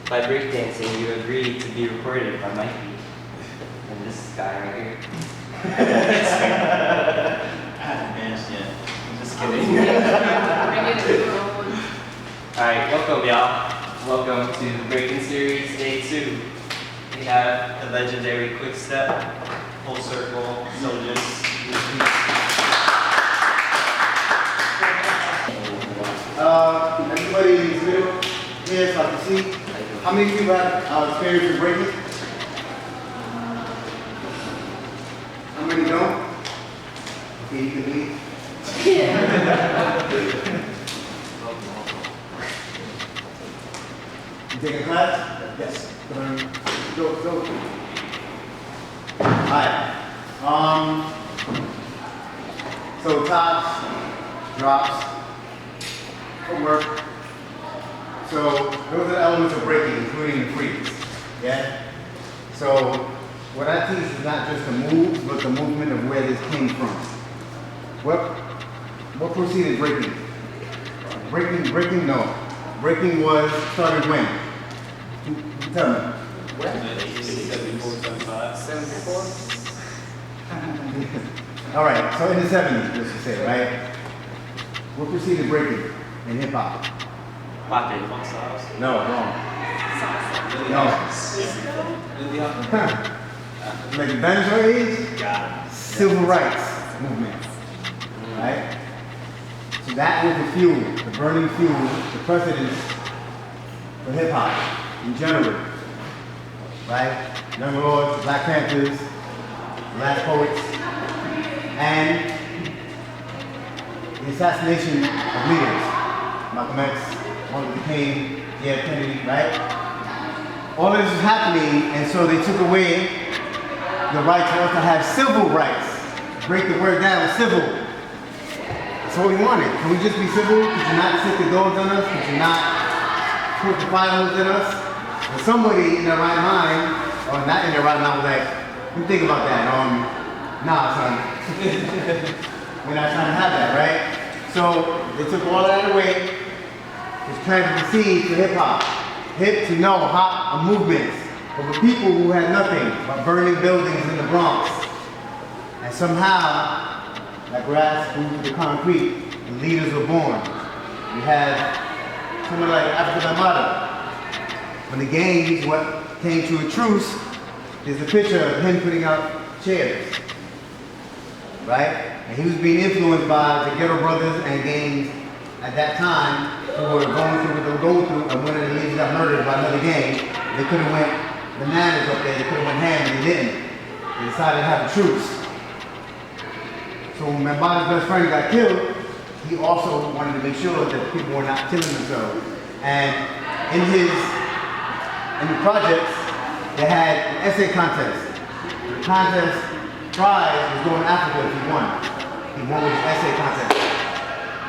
by breakdancing, you agreed to be recorded by Mikey and this guy right here. I haven't danced yet. I'm just kidding. Alright, welcome y'all. Welcome to Breaking Series Day 2. We have the legendary Kwikstep, full circle, soldiers. Everybody in this middle here, so I can see. How many people have experience in breaking? How many don't? Okay, you can leave. You taking a class? Yes. Go. Alright. So tops, drops, footwork. So those are the elements of breaking, including the freeze. Yeah? So what I teach is not just the moves, but the movement of where this came from. What preceded breaking? Breaking, no. Breaking was started when? You tell me. When? 74, 75. All right, so in the 70s, let's just say, right? What preceded breaking in hip hop? Poppin'. No, wrong. No. Like the dinosaur age? Civil rights movement. Right? So that was the fuel, the burning fuel, the precedence for hip hop in general. Right? Young Lords, Black Panthers, the Last Poets, and the assassination of leaders. Malcolm X, Martin Luther King, J.F. Kennedy, right? All of this was happening, and so they took away the right for us to have civil rights. Break the word down, civil. That's what we wanted. Can we just be civil? Could you not sit the dogs on us? Could you not put the firearms in us? And somebody in their right mind, or not in their right mind, was like, you think about that. Nah, son. We're not trying to have that, right? So they took all that away. It's planted the seed for hip hop. Hip to know, hop, a movement of the people who had nothing but burning buildings in the Bronx. And somehow, that grass grew to the concrete, and leaders were born. We had someone like Africa Bambaataa. When the gangs, what came to a truce, there's a picture of him putting out chairs. Right? And he was being influenced by the Ghetto Brothers and gangs at that time who were going through what they were going through, and one of the leaders got murdered by another gang. They could have went bananas up there, they could have went ham, and they didn't. They decided to have a truce. So when Bambaataa's best friend got killed, he also wanted to make sure that people were not killing themselves. And in the projects, they had an essay contest. The contest prize was going to Africa if he won. He won with his essay contest.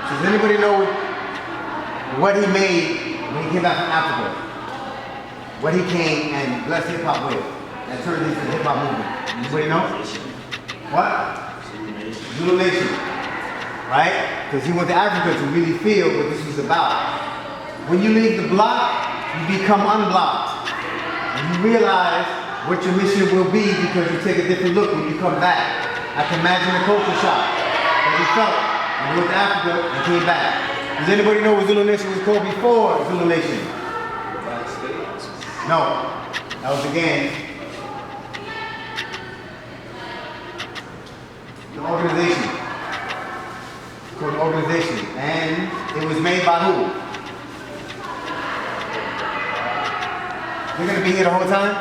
So does anybody know what he made when he came back from Africa? What he came and blessed hip hop with? That turned into the hip hop movement. Anybody know? What? Zulu Nation. Right? Because he went to Africa to really feel what this was about. When you leave the block, you become unblocked. And you realize what your mission will be because you take a different look when you come back. I can imagine the culture shock that he felt when he went to Africa and came back. Does anybody know what Zulu Nation was called before Zulu Nation? No, that was the gang. The organization. It's called an organization. And it was made by who? You're going to be here the whole time?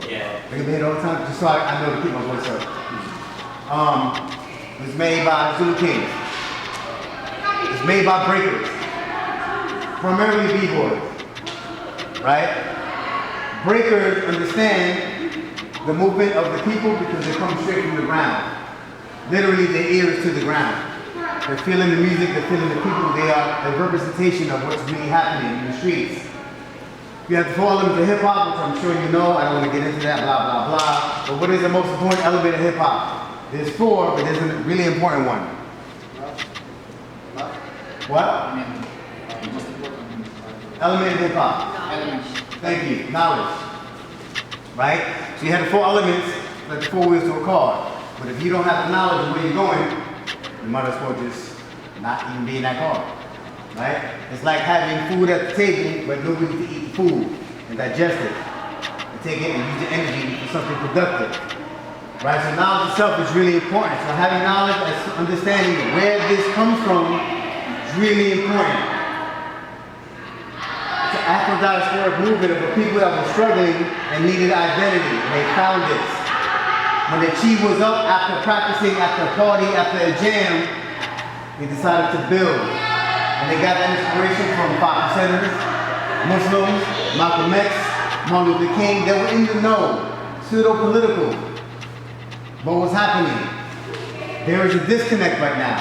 Yeah. You're going to be here the whole time? Just so I know to keep my voice up. It was made by Zulu Kings. It's made by breakers. Primarily B-boys. Right? Breakers understand the movement of the people because they come straight from the ground. Literally, their ears to the ground. They're feeling the music, they're feeling the people. They are a representation of what's really happening in the streets. You have the four elements of hip hop, which I'm sure you know. I don't want to get into that, blah, blah, blah. But what is the most important element of hip hop? There's four, but there's a really important one. What? Element of hip hop. Thank you. Knowledge. Right? So you have the 4 elements, like the 4 wheels to a car. But if you don't have the knowledge of where you're going, you might as well just not even be in that car. Right? It's like having food at the table, but nobody to eat the food and digest it. And take it and use the energy for something productive. Right? So knowledge itself is really important. So having knowledge and understanding where this comes from is really important. It's an Afro-diasporic movement of the people that were struggling and needed identity. And they found this. When the chi was up after practicing, after a party, after a jam, they decided to build. And they got that inspiration from 5 percenters, Muslims, Malcolm X, Martin Luther King. They were in the know, pseudo-political. But what's happening? There is a disconnect right now.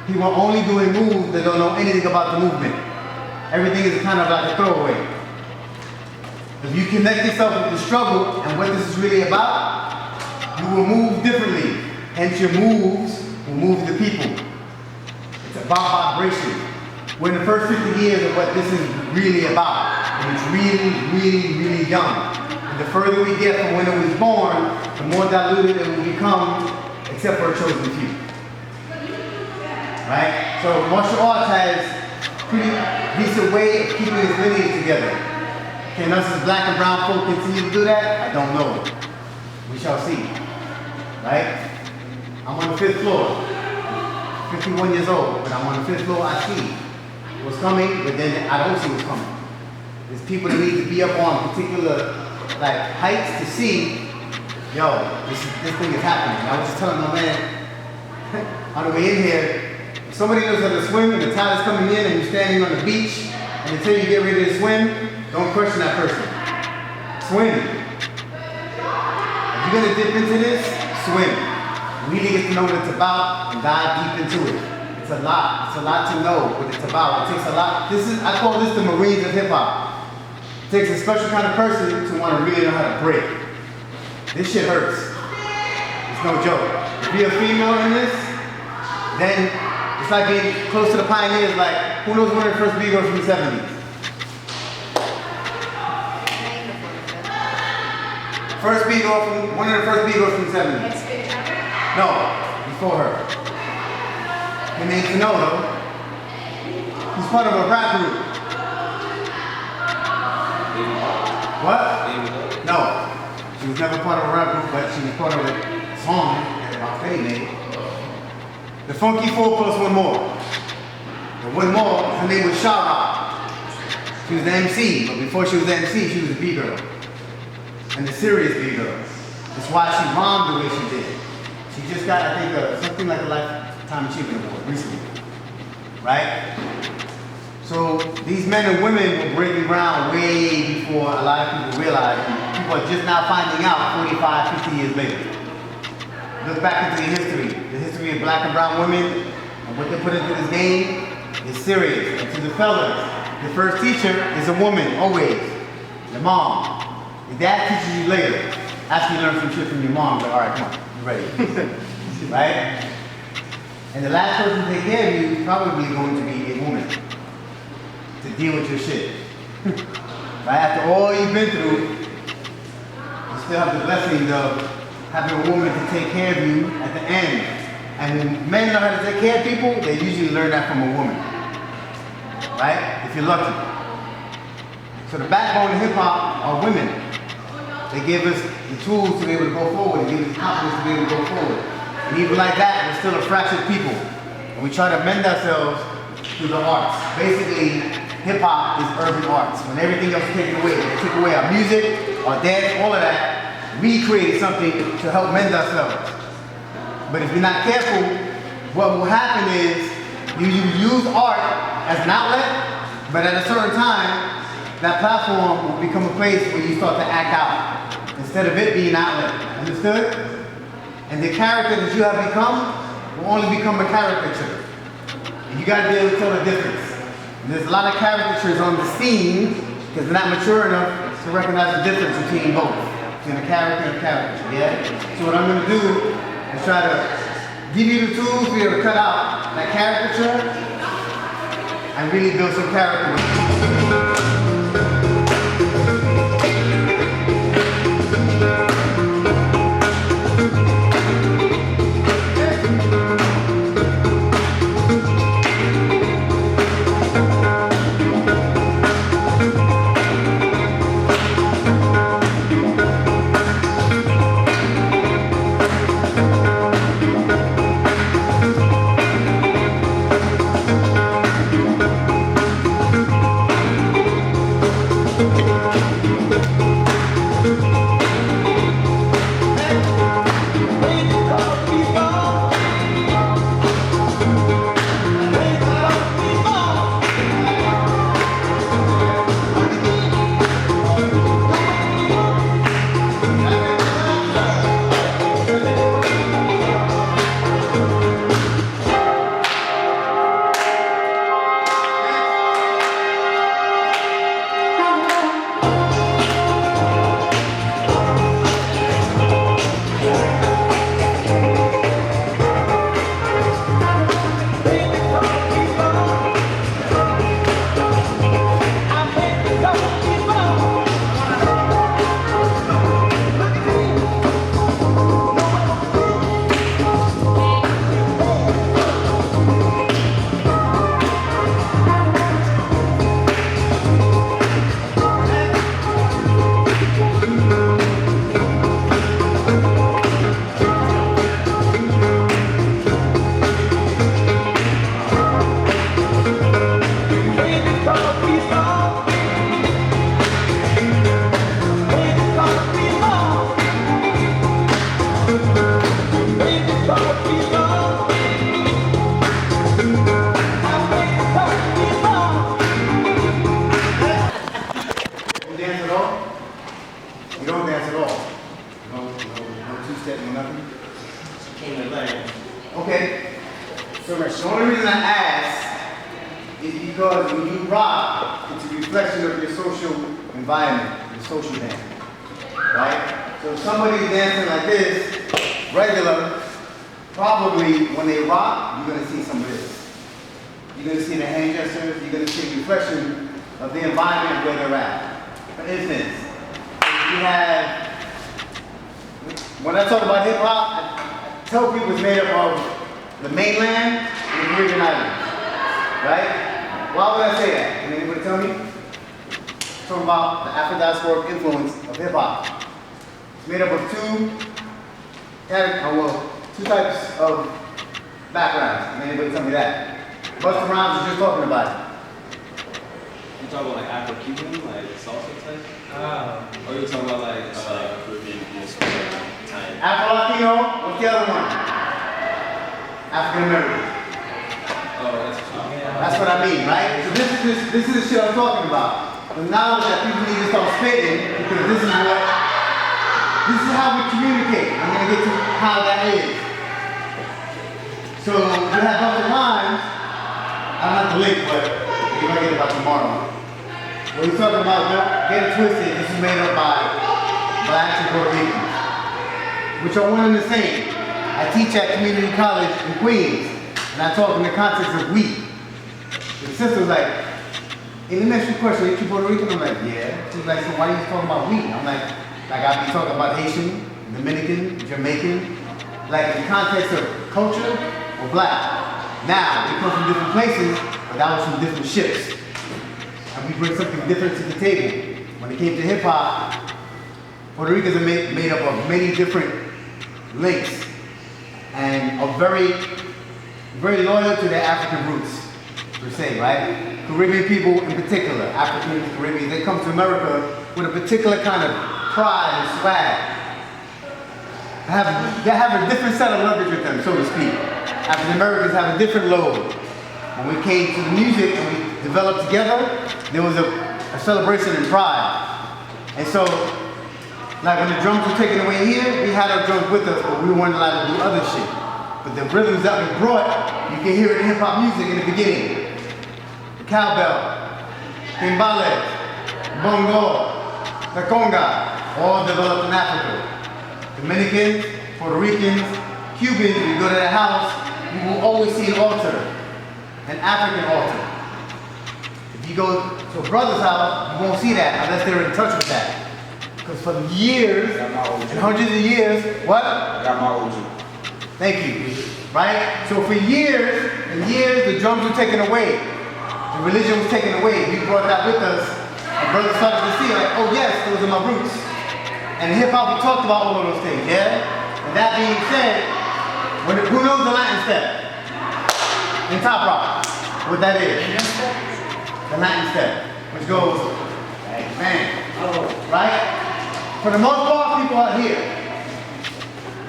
People are only doing moves that don't know anything about the movement. Everything is kind of like a throwaway. If you connect yourself with the struggle and what this is really about, you will move differently. Hence your moves will move the people. It's about vibration. We're in the first 50 years of what this is really about. And it's really, really, really young. And the further we get from when it was born, the more diluted it will become, except for a chosen few. Right? So martial arts has a pretty decent way of keeping its lineage together. Can us as black and brown folk continue to do that? I don't know. We shall see. Right? I'm on the 5th floor. 51 years old, but I'm on the 5th floor. I see what's coming, but then I don't see what's coming. There's people that need to be up on particular heights to see, yo, this thing is happening. I was just telling my man on the way in here, if somebody knows how to swim and the tide is coming in and you're standing on the beach and until you get ready to swim, don't question that person. Swim. If you're gonna dip into this, swim. Really get to know what it's about and dive deep into it. It's a lot. It's a lot to know what it's about. It takes a lot. I call this the Marines of hip hop. It takes a special kind of person to want to really know how to break. This shit hurts. It's no joke. If you're a female in this, then it's like being close to the pioneers. Like, who knows when the first beat goes from the 70s? First beat goes from, one of the first beat goes from the 70s. No, before her. You need to know though. He's part of a rap group. What? No. She was never part of a rap group, but she was part of a song that my Faye made. The Funky 4 plus one more. The one more, her name was Shara. She was the MC, but before she was the MC, she was a B-girl. And the serious B-girl. That's why she rhymed the way she did. She just got, I think, something like a Lifetime Achievement Award recently. Right? So these men and women were breaking ground way before a lot of people realized. And people are just now finding out 45, 50 years later. Look back into the history of black and brown women, and what they put into this game is serious. And to the fellas, the first teacher is a woman, always. The mom. Your dad teaches you later. After you learn some shit from your mom, like, all right, come on, you ready. Right? And the last person to take care of you is probably going to be a woman to deal with your shit. Right? After all you've been through, you still have the blessing of having a woman to take care of you at the end. And when men know how to take care of people, they usually learn that from a woman. Right? If you're lucky. So the backbone of hip hop are women. They give us the tools to be able to go forward. They give us the confidence to be able to go forward. And even like that, we're still a fractured people. And we try to mend ourselves through the arts. Basically, hip hop is urban arts. When everything else is taken away, they took away our music, our dance, all of that, we created something to help mend ourselves. But if you're not careful, what will happen is you use art as an outlet, but at a certain time, that platform will become a place where you start to act out instead of it being an outlet. Understood? And the character that you have become will only become a caricature. And you got to be able to tell the difference. And there's a lot of caricatures on the scene because they're not mature enough to recognize the difference between both. Between a character and a caricature. Yeah? So what I'm going to do is try to give you the tools to be able to cut out that caricature and really build some character with it. because when you rock, it's a reflection of your social environment, your social dance, right? So if somebody's dancing like this, regular, probably when they rock, you're gonna see some of this. You're gonna see the hand gestures, you're gonna see a reflection of the environment where they're at. For instance, you have, when I talk about hip hop, I tell people it's made up of the mainland and the Caribbean islands, right? Why would I say that? Can anybody tell me? Talking about the Afro-diasporic influence of hip hop. It's made up of two types of backgrounds. Can anybody tell me that? Busta Rhymes was just talking about it. You talking about like Afro-Cuban, like salsa type? Or you talking about like Caribbean music type? Afro-Latino, what's the other one? African-American. Oh, that's cool. That's what I mean, right? So this is the shit I'm talking about. The knowledge that people need to start spitting, because this is how we communicate. I'm gonna get to how that is. So you have Busta Rhymes. I don't have the link, but you're gonna get it by tomorrow. What he's talking about, don't get it twisted. This is made up by blacks and Puerto Ricans, which are one and the same. I teach at community college in Queens, and I talk in the context of we. The sister was like, in the next question, ain't you Puerto Rican? I'm like, yeah. She's like, so why are you talking about we? I'm like I be talking about Haitian, Dominican, Jamaican, like in the context of culture or black. Now, we come from different places, but that was from different ships. And we bring something different to the table. When it came to hip hop, Puerto Ricans are made up of many different links and are very, very loyal to their African roots, per se, right? Caribbean people in particular, African Caribbean, they come to America with a particular kind of pride and swag. They have a different set of luggage with them, so to speak. African Americans have a different load. When we came to the music and we developed together, there was a celebration and pride. And so, like when the drums were taken away here, we had our drums with us, but we weren't allowed to do other shit. But the rhythms that we brought, you can hear it in hip hop music in the beginning. The cowbell, timbales, bongo, the conga, all developed in Africa. Dominicans, Puerto Ricans, Cubans, when you go to their house, you will always see an altar, an African altar. If you go to a brother's house, you won't see that unless they're in touch with that. Because for years, and hundreds of years, what? I got my OG. Thank you. Right? So for years and years, the drums were taken away. The religion was taken away. We brought that with us. And brothers started to see, like, oh yes, those are my roots. And in hip hop, we talked about all of those things, yeah? And that being said, who knows the Latin step? In top rock, what that is? The Latin step, which goes, bang, right? For the most part, people are here.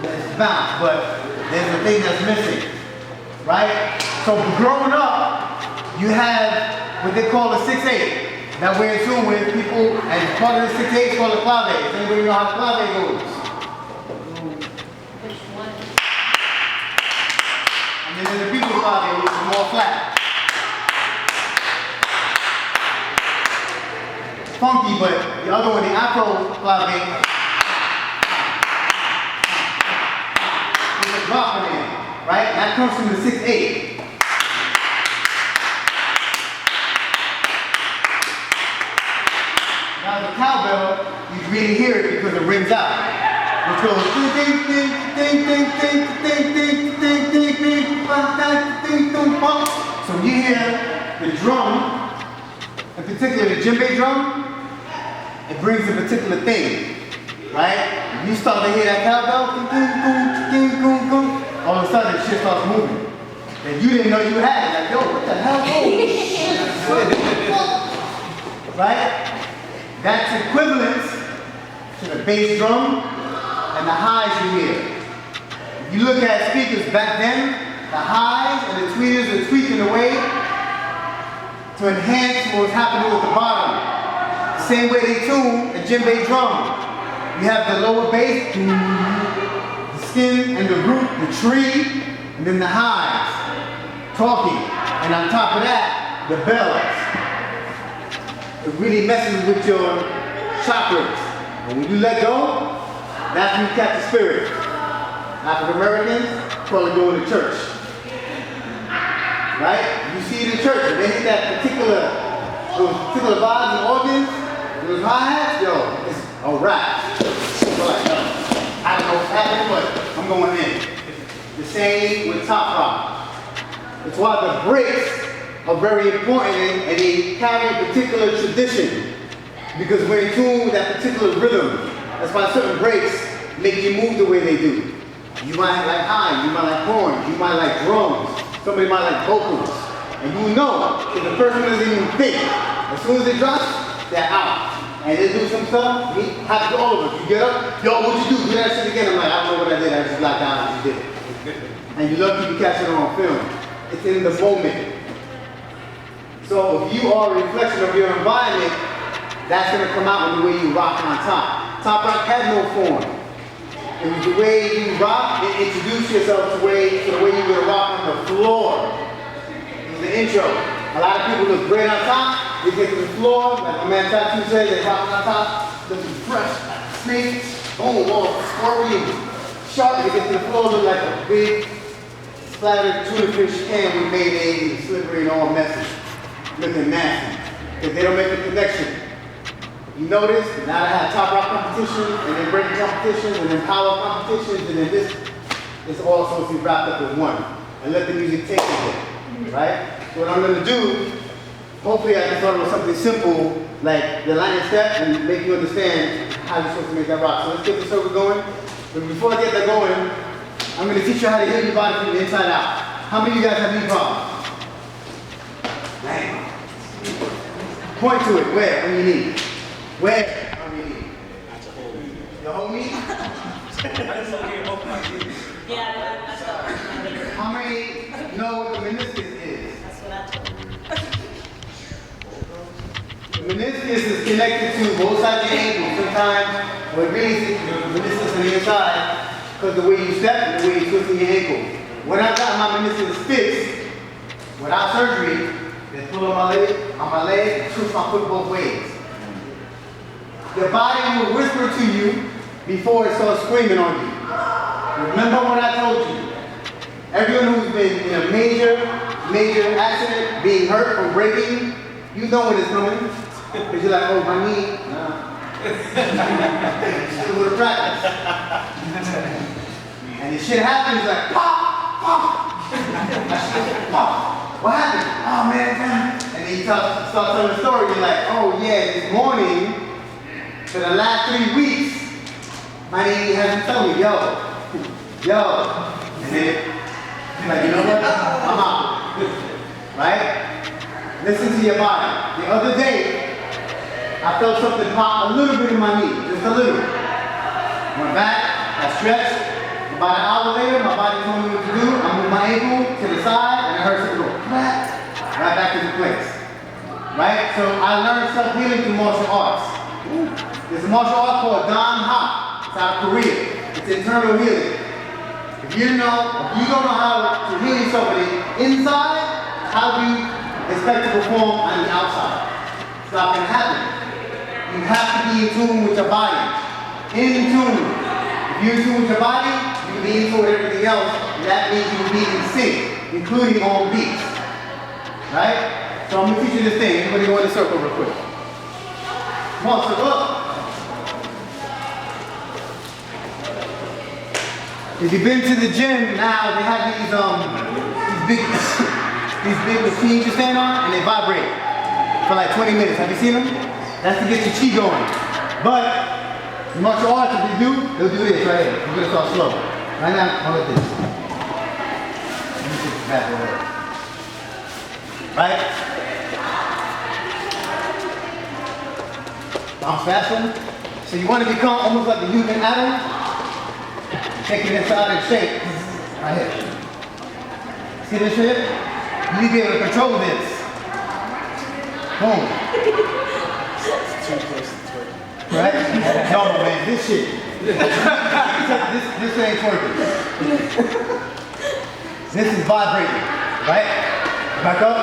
It's bounce, but there's a thing that's missing, right? So growing up, you have what they call a 6/8. That we're in tune with people, and part of the 6/8 is called a clave. Does anybody know how clave goes? Which one? And then there's the people clave, which is more flat. Funky, but the other one, the Afro clave, is a drop in it, right? That comes from the 6/8. Now the cowbell, you really hear it because it rings out. Which goes ding ding ding ding ding ding ding ding ding ding ding ding ding bum. So you hear the drum, in particular the djembe drum, it brings a particular thing, right? When you start to hear that cowbell, ding ding ding ding ding, all of a sudden shit starts moving. And you didn't know you had it. Like, yo, what the hell? Oh, right? That's equivalent to the bass drum and the highs you hear. If you look at speakers back then, the highs and the tweeters are tweaking away to enhance what was happening with the bottom. The same way they tune a djembe drum. You have the lower bass, the skin and the root, the tree, and then the highs talking. And on top of that, the bells. It really messes with your chakras. And when you let go, that's when you catch the spirit. African Americans call it going to church. Right? You see it in church, and they hit that those particular vibes and organs, those hi-hats, yo, it's a wrap. So like, yo, I don't know what's happening, but I'm going in. The same with top rock. It's why the breaks are very important and they carry a particular tradition. Because we're in tune with that particular rhythm. That's why certain breaks make you move the way they do. You might like high, you might like horns, you might like drums, somebody might like vocals. And you know, if the person doesn't even think, as soon as it drops, they're out. And they do some stuff, it happens to all of us. You get up, yo, what'd you do? Do that shit again. I'm like, I don't know what I did, I just blacked out and you did it. And you lucky you catch it on film. It's in the moment. So if you are a reflection of your environment, that's gonna come out in the way you rock on top. Top rock had no form. It was the way you rock and introduce yourself to the way you would rock on the floor. It was the intro. A lot of people look great on top. They get to the floor, like my man Tattoo said, they rock on top, looking fresh, like snakes, boom, all squirmy, sharp. They get to the floor, look like a big splattered tuna fish can with mayonnaise and slippery and all messy, looking nasty. Because they don't make the connection. You notice, now I have top rock competitions, and then breaking competitions, and then power competitions, and then this is all supposed to be wrapped up in one. And let the music take it, right? So what I'm gonna do, hopefully I can start with something simple, like the line and step, and make you understand how you're supposed to make that rock. So let's get the circle going. But before I get that going, I'm gonna teach you how to heal your body from the inside out. How many of you guys have knee problems? Bang. Point to it, where? On your knee. Where? On your knee. Your whole knee? Yeah, that's what How many know what the meniscus is? that's what I told him. The meniscus is connected to both sides of your ankle. Sometimes what really is the meniscus on the inside, because the way you step and the way you twist your ankle. When I got my meniscus fixed, without surgery, they pull on my leg, and twist my foot both ways. Your body will whisper to you before it starts screaming on you. Remember what I told you. Everyone who's been in a major accident, being hurt or breaking, you know when it's coming. Because you're like, oh, my knee. Nah. Just a little practice. And the shit happens like, pop, pop. Pop. What happened? Oh, man. And then you start telling the story. You're like, oh, yeah, this morning, for the last 3 weeks, my knee hasn't told me, yo. And then, you're like, you know what? I'm out. Right? Listen to your body. The other day, I felt something pop a little bit in my knee, just a little. Went back, I stretched. About an hour later, my body told me what to do. I moved my ankle to the side, and it hurts to go right back into place. Right? So I learned self-healing through martial arts. There's a martial art called Dan Ha. It's out of Korea. It's internal healing. If you don't know how to heal yourself on the inside, how do you expect to perform on the outside? It's not going to happen. You have to be in tune with your body. In tune. If you're in tune with your body, you can be in tune with everything else. And that means you will be in sync, including all beats. Right? So I'm going to teach you this thing. Everybody go in a circle real quick. Come on, circle up. If you've been to the gym now, they have these big machines you stand on and they vibrate for like 20 minutes. Have you seen them? That's to get your chi going. But in martial arts, what they do, they'll do this right here. We're gonna start slow. Right now, I'll let this. Let me take the back over. Right? Bounce faster. So you want to become almost like a human atom. Take it inside and shake. Right here. See this shit? You need to be able to control this. Boom. Too close to twerking. Right? No, man, this shit. This ain't twerking. This is vibrating. Right? Back up.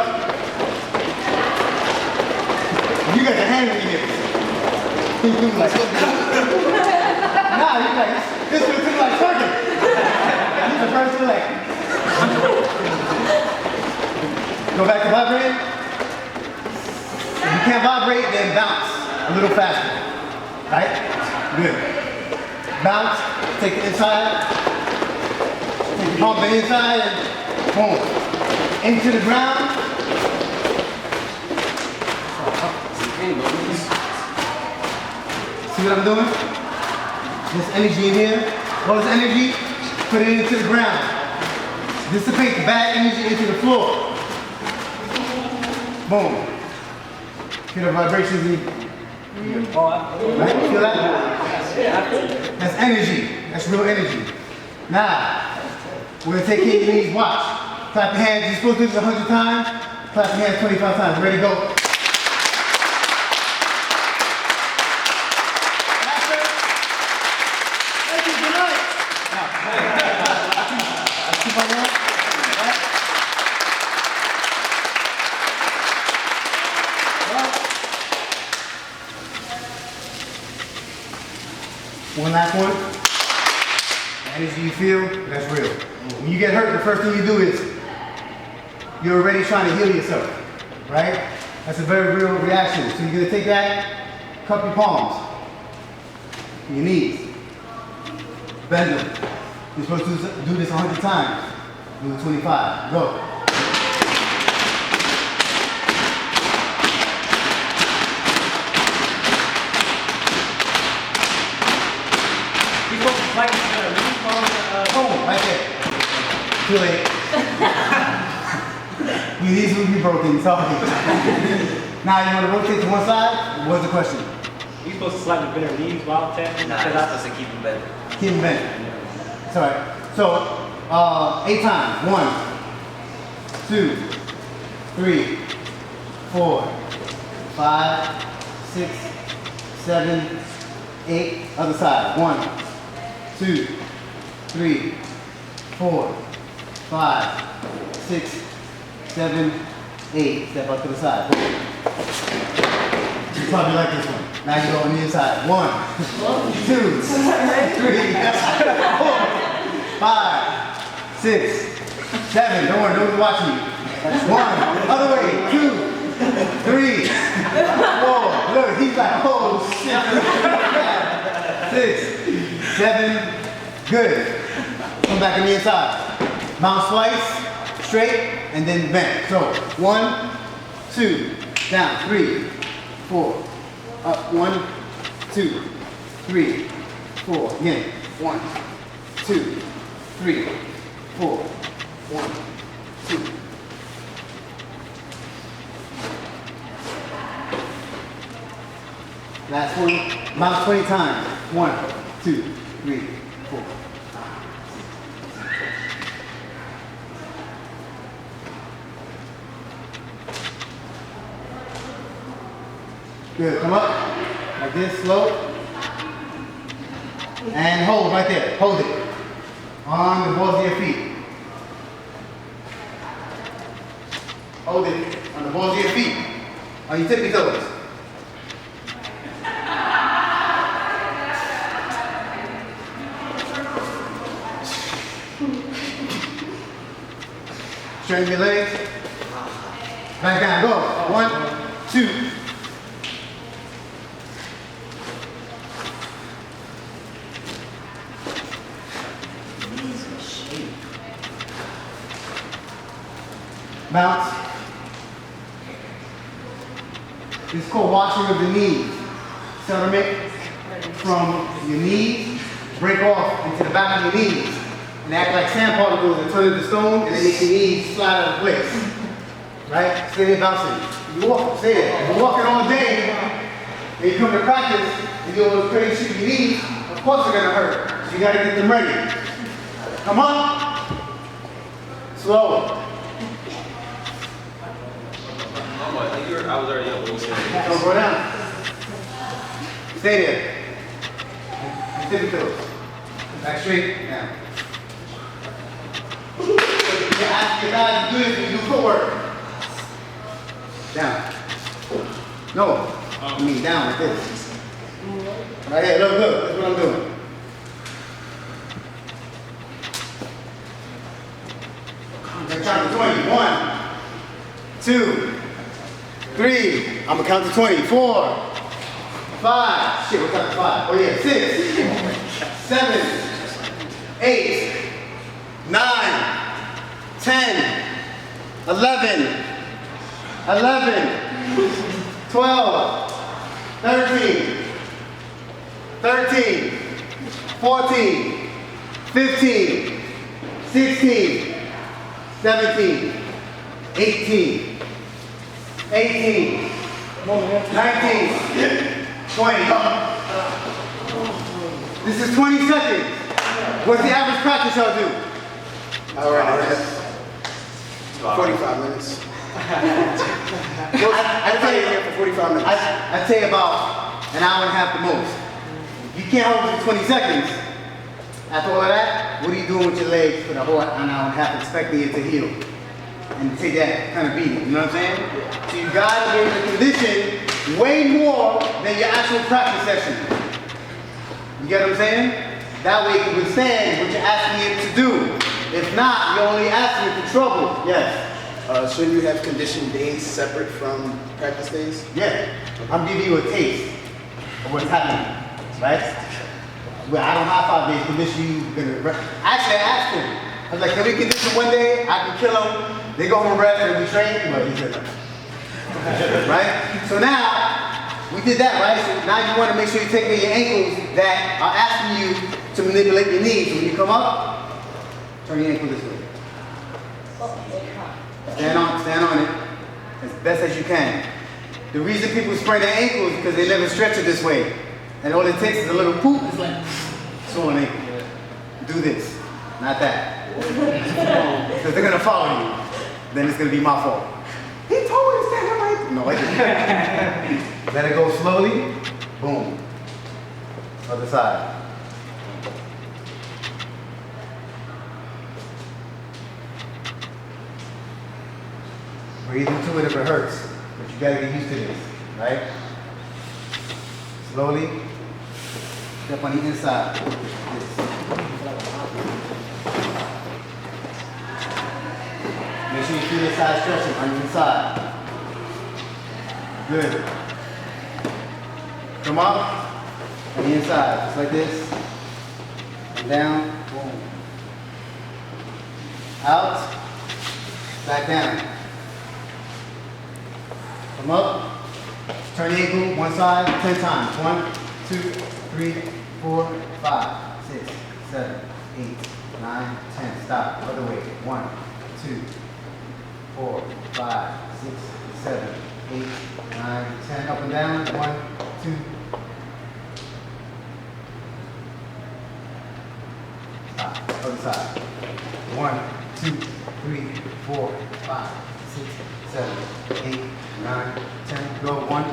You got your hand in your hips. You like, nah, you like, this would look like twerking. He's the first to like. Go back to vibrating. If you can't vibrate, then bounce a little faster. Right? Good. Bounce, take the inside, take the palm to the inside, and boom. Into the ground. See what I'm doing? This energy in here, all this energy, put it into the ground. Dissipate the bad energy into the floor. Boom. Feel the vibrations in. Right? Feel that? That's energy. That's real energy. Now, we're gonna take care of your knees. Watch. Clap your hands. You're supposed to do this 100 times. Clap your hands 25 times. Ready to go? Thank you. Good night. Keep on going. One last one. The energy you feel, that's real. When you get hurt, the first thing you do is you're already trying to heal yourself, right? That's a very real reaction. So you're gonna take that, cup your palms, your knees, bend them. You're supposed to do this 100 times. Do it 25. Go. Boom, right there. Too late. Your knees will be broken, sorry. Now you want to rotate to one side? What's the question? You supposed to slightly bend your knees while tapping? Nah, you're supposed to keep them bent. Keep them bent. It's alright. So, 8 times. 1, 2, 3, 4, 5, 6, 7, 8. Other side. 1, 2, 3, 4, 5, 6, 7, 8. Step up to the side. You probably like this one. Now you go on the inside. 1, 2, 3, 4, 5, 6, 7. Don't worry, nobody's watching you. 1, other way. 2, 3, 4. Look, he's like, oh shit. 6, 7. Good. Come back on the inside. Bounce twice, straight, and then bend. So 1, 2, down, 3, 4, up, 1, 2, 3, 4. Again, 1, 2, 3, 4, 1, 2. Last one, bounce 20 times. 1, 2, 3, 4. Good, come up, like this, slow. And hold right there, hold it. On the balls of your feet. Hold it on the balls of your feet. On your tippy toes. Straighten your legs. Back down, go. 1, 2. Bounce. It's called washing of the knees. Settlement from your knees, break off into the back of your knees, and act like sand particles and turn into stone, and then make your knees slide out of place. Right? Stay there bouncing. You walk, stay there. If you're walking all day, and you come to practice, and you do all this crazy shit with your knees, of course they're gonna hurt. So you gotta get them ready. Come on. Slow. I was already up when you said it. Don't go down. Stay there. Tippy toes. Back straight. Down. You ask your guys to do this when you do footwork. Down. No. I mean down like this. Right here, look, look, that's what I'm doing. I'm count to 20. 1, 2, 3. I'm gonna count to 20. 4, 5. Shit, we're counting to 5. Oh yeah, 6, 7, 8, 9, 10, 11, 12, 13, 14, 15, 16, 17, 18, 19, 20. This is 20 seconds. What's the average practice y'all do? All right, 45 minutes. I'd I'd be here for 45 minutes. I'd say about an hour and a half the most. You can't hold it for 20 seconds. After all of that, what are you doing with your legs for the whole an hour and a half, expecting it to heal? And take that kind of beating, you know what I'm saying? So you gotta be in the condition way more than your actual practice session. You get what I'm saying? That way you can withstand what you're asking it to do. If not, you're only asking it for trouble. Yes. Shouldn't you have conditioned days separate from practice days? Yeah. I'm giving you a taste of what's happening, right? Well, I don't have 5 days condition you. Actually, I asked him. I was like, can we condition one day? I can kill him. They go home and rest and we train. But he said no. Right? So now, we did that, right? So now you want to make sure you take care of your ankles that are asking you to manipulate your knees. So when you come up, turn your ankle this way. Stand on it as best as you can. The reason people sprain their ankles is because they never stretch it this way. And all it takes is a little poop. It's like, so an ankle. Do this, not that. Because they're going to follow you. Then it's going to be my fault. He told me to stand on my ankle. No, I didn't. Let it go slowly. Boom. Other side. Breathe into it if it hurts, but you gotta get used to this, right? Slowly, step on the inside. This. Make sure you feel the side stretching on the inside. Good. Come up, on the inside, just like this. And down, boom. Out, back down. Come up, turn the ankle, one side, 10 times. 1, 2, 3, 4, 5, 6, 7, 8, 9, 10. Stop, other way. 1, 2, 4, 5, 6, 7, 8, 9, 10. Up and down, 1, 2. Stop, other side. 1, 2, 3, 4, 5, 6, 7, 8, 9, 10. Go 1,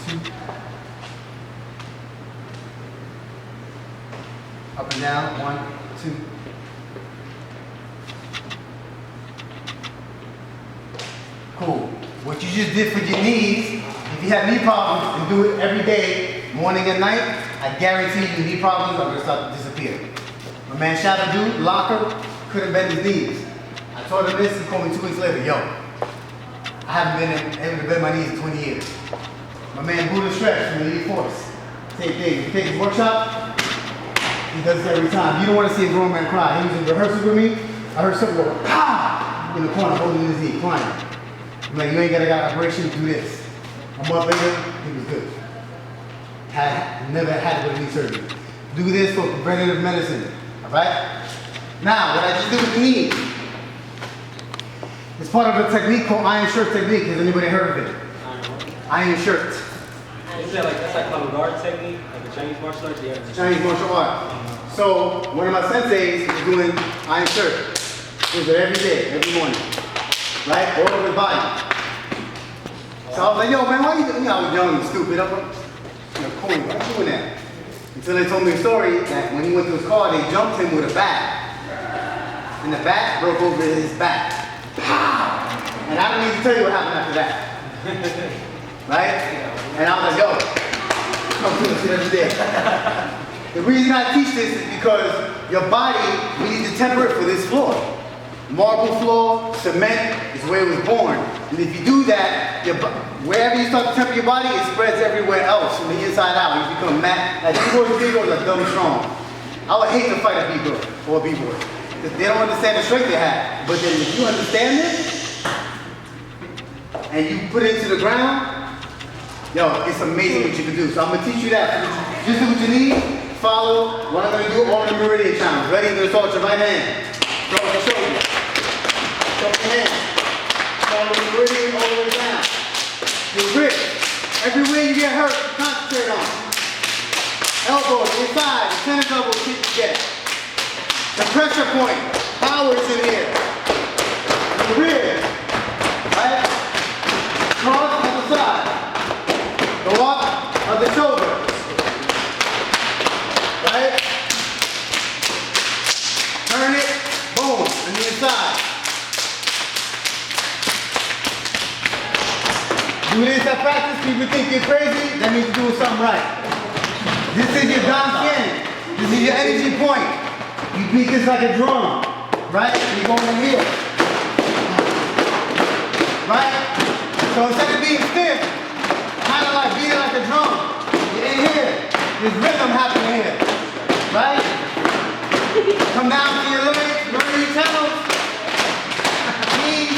2. Up and down. 1, 2. Cool. What you just did for your knees, if you have knee problems and do it every day, morning and night, I guarantee you knee problems are going to start to disappear. My man Shabadoo, locker, couldn't bend his knees. I told him this, he called me 2 weeks later, yo, I haven't been able to bend my knees in 20 years. My man Buddha Stretch from the Elite Force. Same thing. You take his workshop, he does this every time. You don't want to see a grown man cry. He was in rehearsals with me. I heard something go, ah! In the corner, holding his knee, crying. I'm like, you ain't got an operation, do this. A month later, he was good. Never had to go to knee surgery. Do this for preventative medicine, all right? Now, what I just did with the knee, it's part of a technique called iron shirt technique. Has anybody heard of it? Iron shirt. Is that like, that's like a guard technique, like a Chinese martial arts? Yeah. Chinese martial art. So, one of my senseis is doing iron shirt. He does it every day, every morning. Right? All over the body. So I was like, yo, man, why you doing? You know, I was young and stupid. I'm like, cool, why you doing that? Until they told me a story that when he went to his car, they jumped him with a bat. And the bat broke over his back. Pow! And I don't need to tell you what happened after that. Right? And I was like, yo, I'm doing this shit every day. The reason I teach this is because your body, we need to temper it for this floor. Marble floor, cement is where it was born. And if you do that, wherever you start to temper your body, it spreads everywhere else from the inside out. You become mad. Like B-boys and B-boys are dumb strong. I would hate to fight a B-boy or a B-boy. Because they don't understand the strength they have. But then if you understand it, and you put it into the ground, yo, it's amazing what you can do. So I'm gonna teach you that. Just do what you need. Follow what I'm gonna do on the meridian challenge. Ready? You're gonna start with your right hand. Throw your shoulder. Throw your hand. Follow the meridian all the way down. Your wrist. Everywhere you get hurt, concentrate on. Elbow, inside, the tennis elbow kick you get. The pressure point, power is in here. The rear, right? Cross on the side. Go up on the shoulder. Right? Turn it, boom, on the inside. Do this at practice, people think you're crazy, that means you're doing something right. This is your Don skin. This is your energy point. You beat this like a drum, right? You're going in here. Right? So instead of being stiff, kind of like beating like a drum, you're in here. There's rhythm happening here. Right? Come down to your legs, learn your channels. Knees,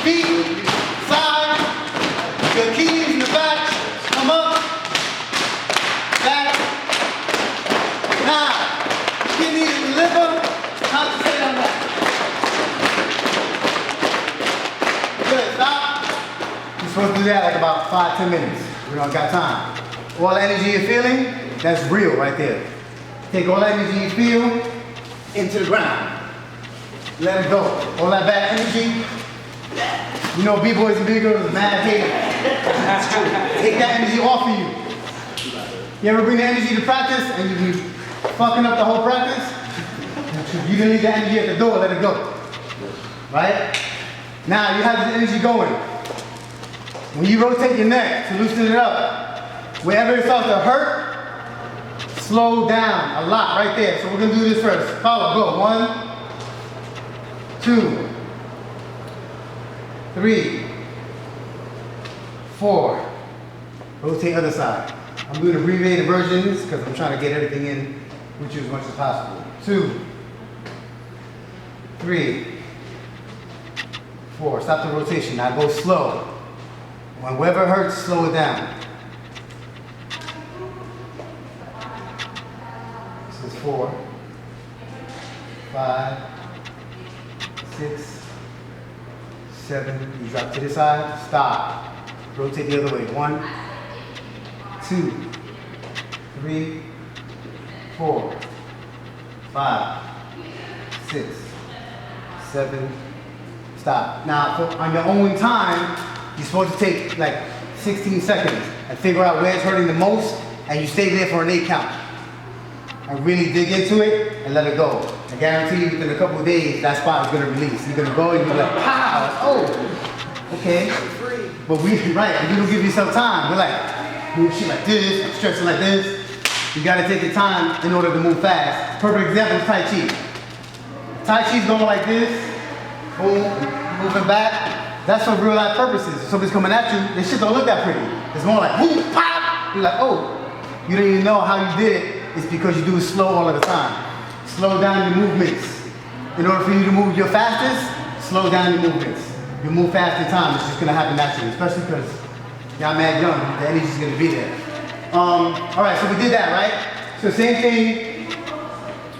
feet, side, your keys in the back, come up, back. Now, kidneys and liver, concentrate on that. Good, stop. You're supposed to do that like about 5-10 minutes. We don't got time. All the energy you're feeling, that's real right there. Take all that energy you feel into the ground. Let it go. All that bad energy. You know B-boys and B-girls are mad haters. That's true. Take that energy off of you. You ever bring the energy to practice and you be fucking up the whole practice? You didn't leave the energy at the door, let it go. Right? Now you have this energy going. When you rotate your neck to loosen it up, wherever it starts to hurt, slow down a lot right there. So we're gonna do this first. Follow, go. 1, 2, 3, 4. Rotate other side. I'm doing abbreviated versions because I'm trying to get everything in with you as much as possible. 2, 3, 4. Stop the rotation. Now go slow. Whenever it hurts, slow it down. This is 4, 5, 6, 7. You drop to this side. Stop. Rotate the other way. 1, 2, 3, 4, 5, 6, 7. Stop. Now, on your own time, you're supposed to take like 16 seconds and figure out where it's hurting the most, and you stay there for an 8 count. And really dig into it and let it go. I guarantee you within a couple of days, that spot is gonna release. You're gonna go and you're like, pow, oh, okay. But right, you don't give yourself time. We're like, move shit like this, stretching like this. You gotta take your time in order to move fast. Perfect example is Tai Chi. Tai Chi's going like this, boom, moving back. That's for real life purposes. If somebody's coming at you, this shit don't look that pretty. It's more like, boom, pop. You're like, oh, you don't even know how you did it. It's because you do it slow all of the time. Slow down your movements. In order for you to move your fastest, slow down your movements. You move fast in time, it's just gonna happen naturally, especially because y'all mad young, the energy's gonna be there. All right, so we did that, right? So same thing.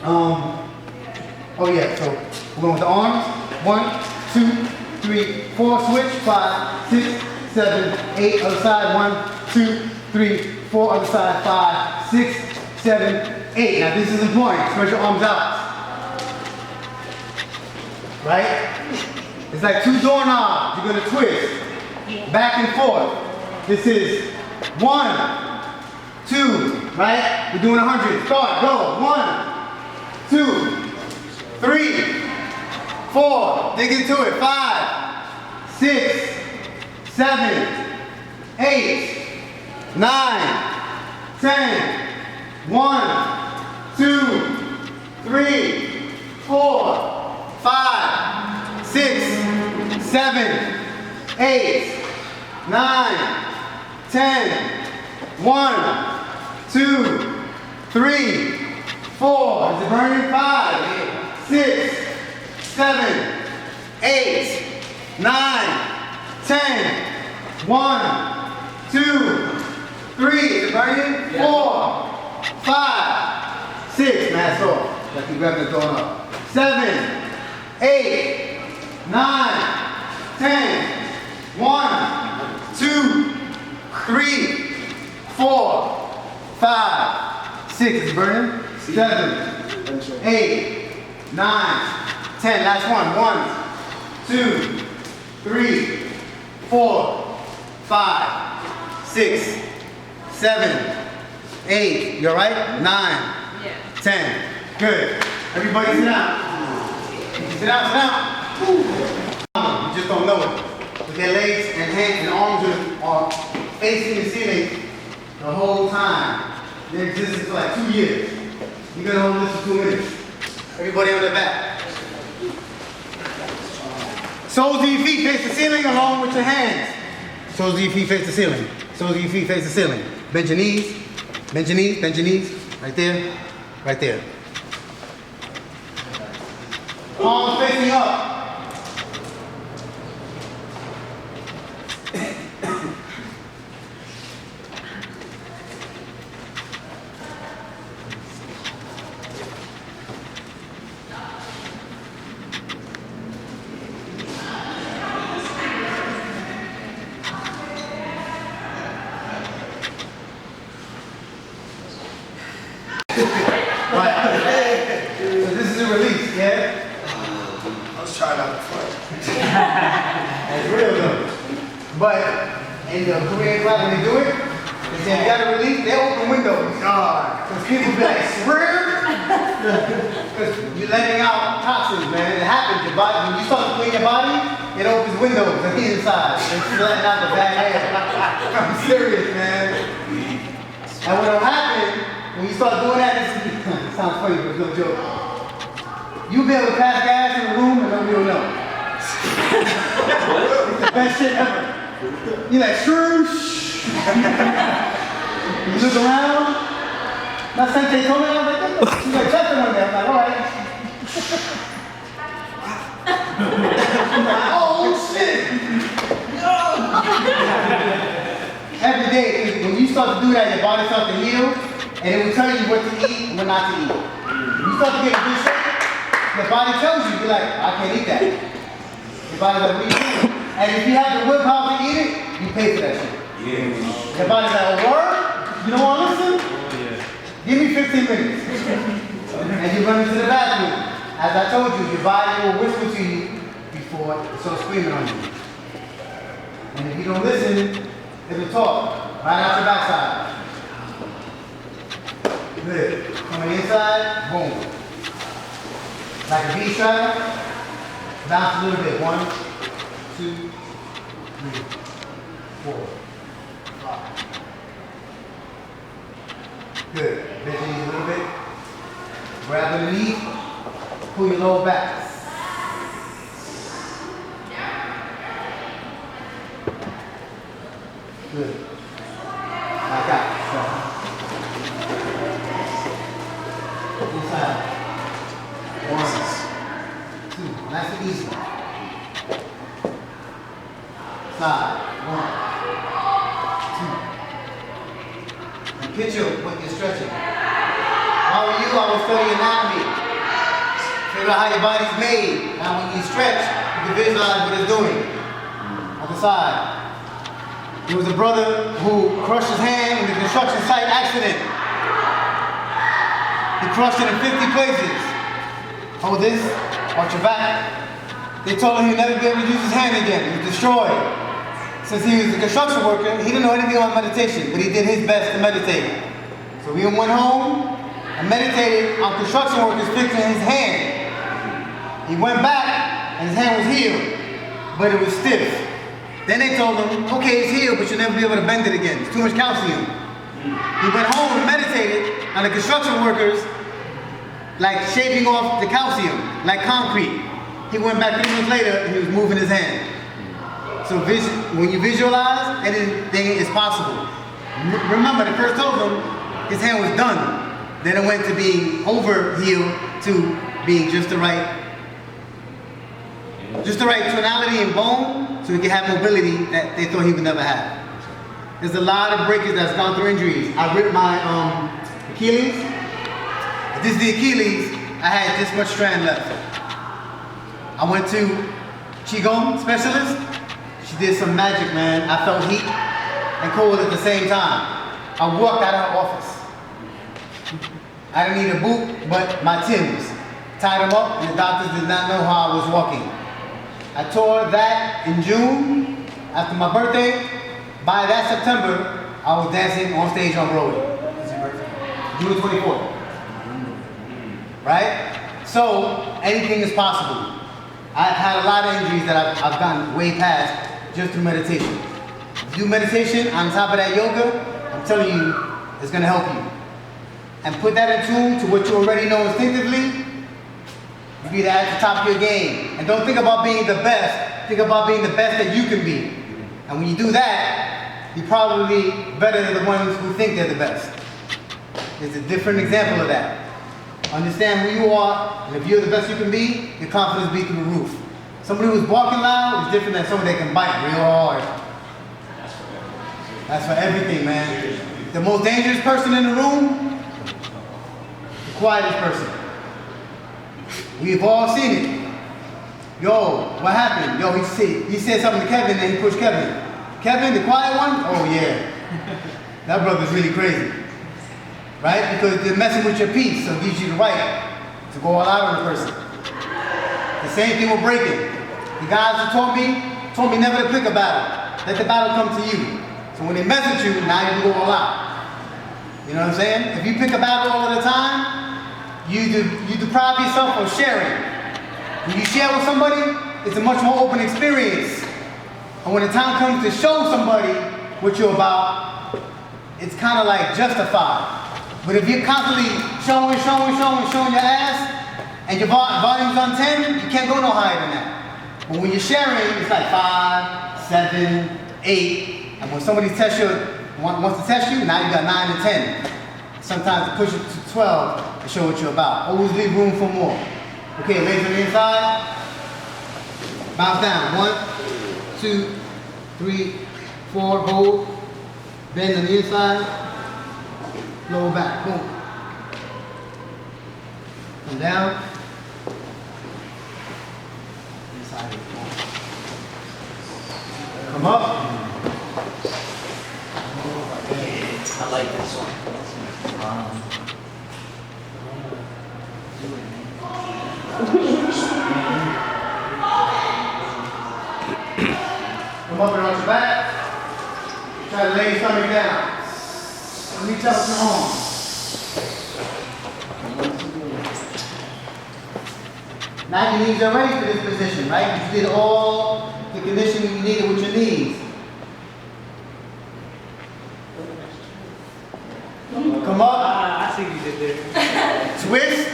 Oh yeah, so we're going with the arms. 1, 2, 3, 4, switch, 5, 6, 7, 8, other side, 1, 2, 3, 4, other side, 5, 6, 7, 8. Now this is important, spread your arms out. Right? It's like 2 doorknobs, you're gonna twist, back and forth. This is 1, 2, right? We're doing 100, start, go, 1, 2, 3, 4, dig into it, 5, 6, 7, 8, 9, 10. 1, 2, 3, 4, 5, 6, 7, 8, 9, 10. 1, 2, 3, 4. Is it burning? 5, 6, 7, 8, 9, 10. 1, 2, 3. Is it burning? 4, 5, 6. Mask off. Like you grab the throwing up. 7, 8, 9, 10. 1, 2, 3, 4, 5, 6. Is it burning? 7, 8, 9, 10. Last one. 1, 2, 3, 4, 5, 6, 7, 8. You alright? 9, Yeah. 10. Good. Everybody sit down. Sit down, sit down. You just don't know it. With their legs and hands and arms are facing the ceiling the whole time. They existed for like 2 years. You're gonna hold this for 2 minutes. Everybody on their back. Soles of your feet face the ceiling along with your hands. Soles of your feet face the ceiling. Soles of your feet face the ceiling. Bend your knees. Bend your knees. Bend your knees. Right there. Right there. Palms facing up. Right. So this is a release, yeah? I was trying out the front. That's real though. But in the Korean class when they do it, they say you gotta release, they open windows. Because people be like, swear? Because you're letting out toxins, man. It happens. Your body, when you start to clean your body, it opens windows on the inside. It's letting out the bad air. I'm serious, man. And what'll happen, when you start doing that, it sounds funny, but it's no joke. You'll be able to pass gas in the room and nobody will know. It's the best shit ever. You like, shh. You look around. My sensei told me, I was like, she's like, check one day. I'm like, all right. I'm like, oh shit. Every day, when you start to do that, your body starts to heal, and it will tell you what to eat and what not to eat. When you start to get a good shape, your body tells you, you're like, I can't eat that. Your body's like, what are you doing? And if you have the willpower to eat it, you pay for that shit. Yeah. Your body's like, oh, word? You don't want to listen? Oh, yeah. Give me 15 minutes. And you run into the bathroom. As I told you, your body will whisper to you before it starts screaming on you. And if you don't listen, it'll talk right out your backside. Good. From the inside, boom. Like a V strap, bounce a little bit. 1, 2, 3, 4, 5. Good. Bend your knees a little bit. Grab underneath. Pull your lower back. Good. Like that. Inside. 1, 2. Nice and easy. Side. 1, 2. And picture what you're stretching. If I were you, I would study anatomy. Figure out how your body's made. Now when you stretch, you can visualize what it's doing. On the side. There was a brother who crushed his hand in the construction site accident. He crushed it in 50 places. Hold this, watch your back. They told him he'd never be able to use his hand again. He was destroyed. Since he was a construction worker, he didn't know anything about meditation, but he did his best to meditate. So he went home and meditated on construction workers fixing his hand. He went back and his hand was healed, but it was stiff. Then they told him, okay, it's healed, but you'll never be able to bend it again. It's too much calcium. He went home and meditated on the construction workers, like shaving off the calcium, like concrete. He went back 3 months later and he was moving his hand. So when you visualize, anything is possible. Remember, they first told him his hand was done. Then it went to being over-healed to being just the right tonality and bone so he could have mobility that they thought he would never have. There's a lot of breakers that's gone through injuries. I ripped my Achilles. If this is the Achilles, I had this much strand left. I went to Qigong specialist. She did some magic, man. I felt heat and cold at the same time. I walked out of her office. I didn't need a boot, but my Timbs. Tied them up, and the doctors did not know how I was walking. I tore that in June, after my birthday. By that September, I was dancing on stage on Broadway. June 24th. Right? So, anything is possible. I've had a lot of injuries that I've gotten way past just through meditation. If you do meditation on top of that yoga, I'm telling you, it's going to help you. And put that in tune to what you already know instinctively. You be at the top of your game. And don't think about being the best. Think about being the best that you can be. And when you do that, you're probably better than the ones who think they're the best. There's a different example of that. Understand who you are, and if you're the best you can be, your confidence will be through the roof. Somebody who's barking loud is different than somebody that can bite real hard. That's for everything, man. The most dangerous person in the room, the quietest person. We've all seen it. Yo, what happened? Yo, he said something to Kevin and he pushed Kevin. Kevin, the quiet one? Oh yeah. That brother's really crazy. Right? Because they're messing with your peace, so it gives you the right to go all out on the person. The same thing with breaking. The guys who taught me never to pick a battle. Let the battle come to you. So when they mess with you, now you can go all out. You know what I'm saying? If you pick a battle all the time, you deprive yourself of sharing. When you share with somebody, it's a much more open experience. And when the time comes to show somebody what you're about, it's kind of like justified. But if you're constantly showing your ass, and your volume's on 10, you can't go no higher than that. But when you're sharing, it's like 5, 7, 8, and when somebody wants to test you, now you got 9 and 10. Sometimes to push it to 12 to show what you're about. Always leave room for more. Okay, legs on the inside. Bounce down. 1, 2, 3, 4, hold. Bend on the inside. Lower back, boom. Come down. Inside. Come up. I like this one. Come up and on your back. Try to lay your stomach down. Reach out your arms. Now your knees are ready for this position, right? You did all the conditioning you needed with your knees. Come up. I see what you did there. Twist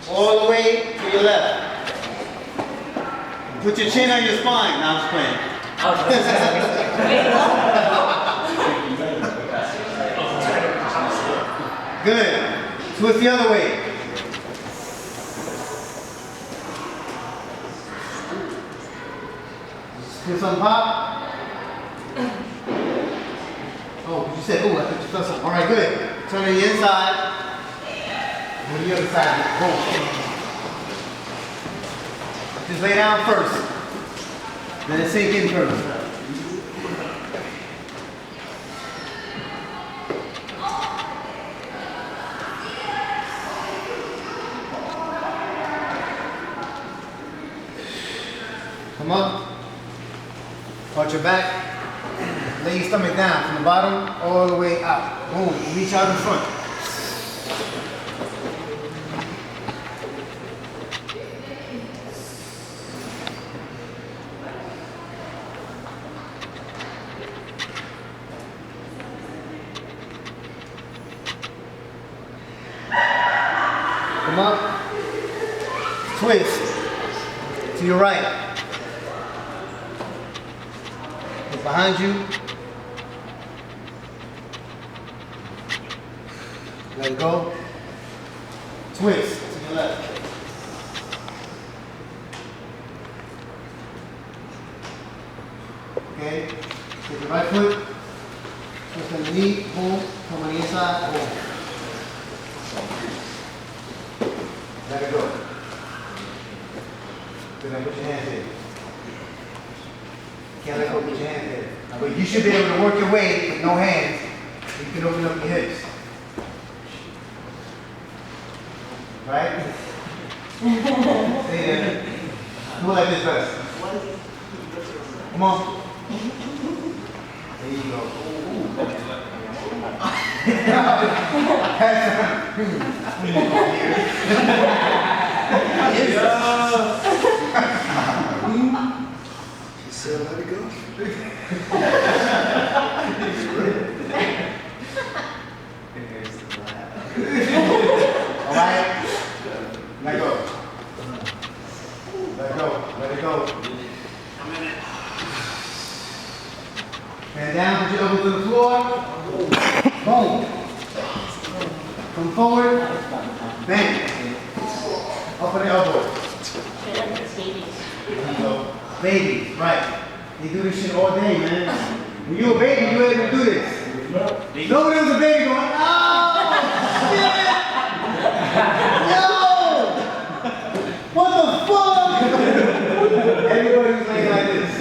all the way to your left. Put your chin on your spine. Now I'm just playing. Good. Twist the other way. Twist on pop. Oh, you said, oh, I thought you felt something. All right, good. Turn to the inside. Go to the other side. Boom. Just lay down first. Let it sink in first. Come up. Arch your back. Lay your stomach down from the bottom all the way out. Boom. Reach out in front. Come up. Twist. To your right. Look behind you. Let it go. Twist to the left. Okay. Take your right foot. Twist underneath. Boom. Come on the inside. Boom. Let it go. Good. Now put your hands in. Can't let go. Put your hands in. But you should be able to work your way with no hands. You can open up your hips. Right? Stay there. Do it like this first. Come on. There you go. He said, let it go. All right? Let go. Let go. Let it go. Hand down, put your elbows to the floor. Boom. Come forward. Bang. Up on the elbow. There you go. Baby, right. You do this shit all day, man. When you're a baby, you're able to do this. No, there was a baby going, oh, shit! Yo! What the fuck? Everybody was laying like this.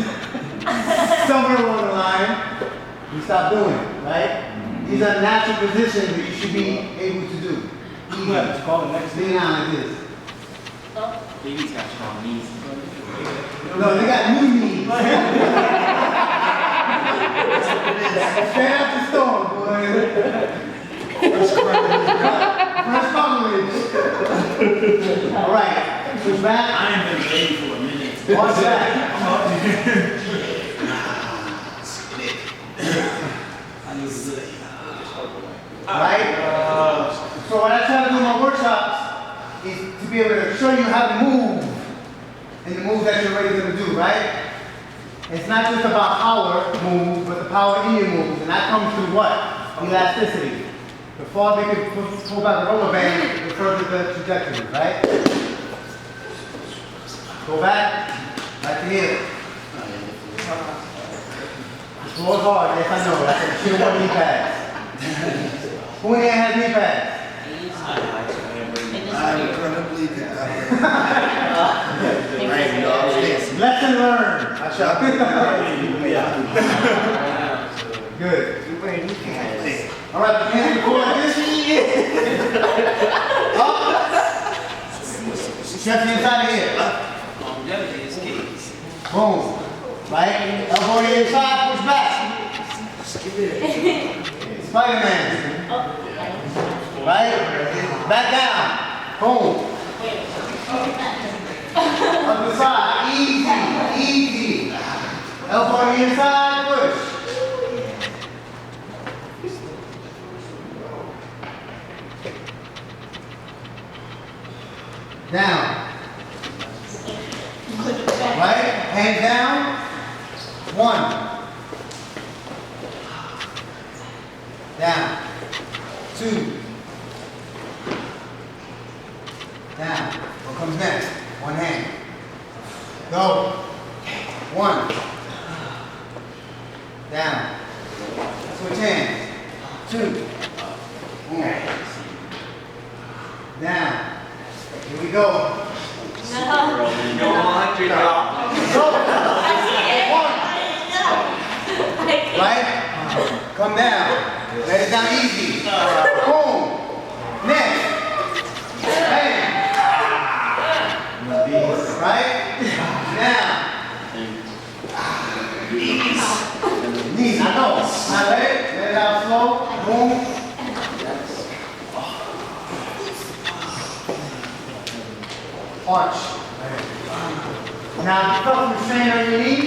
Somewhere along the line, you stop doing it, right? These are natural positions that you should be able to do. It's called the next Lay down like this. Baby's got strong knees. No, they got new knees. Straight out the store, boy. Fresh coverage. All right, push back. I ain't been baby for a minute. Watch back. Right? So what I try to do in my workshops is to be able to show you how to move and the moves that you're already going to do, right? It's not just about power moves, but the power in your moves, and that comes through what? Elasticity. The farther you can pull back the rubber band, the further the trajectory, right? Go back, back to here. The floor is hard, yes I know, that's a sheer one knee pads. Who in here has knee pads? I'm incredibly good. Lesson learned. I shall. Good. All right, put your hands before like this. Up. Stretch the inside of here. Boom. Right? Elbow on the inside, push back. Spider-Man. Right? Back down. Boom. Up the side. Easy. Easy. Elbow on the inside, push. Down. Right? Hands down. 1. Down. 2. Down. What comes next? One hand. Go. 1. Down. Switch hands. 2. Down. Here we go. Go on, drink it off. Go. 1. Right? Come down. Let it down easy. Boom. Next. Bam. Right? Now. Knees. I know. Now let it out slow. Boom. Arch. Now, if you felt some strain on your knee,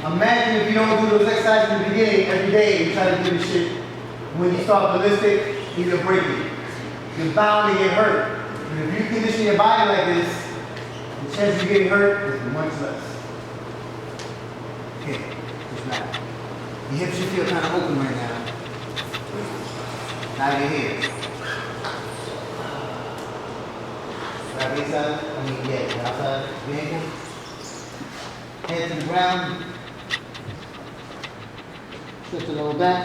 imagine if you don't do those exercises in the beginning every day, you try to do this shit. When you start ballistic, you're breaking. You're bound to get hurt. But if you condition your body like this, the chance of you getting hurt is much less. Okay, just back. Your hips should feel kind of open right now. Now your hands. Grab the inside, the outside, the ankle. Hands to the ground. Shift the lower back.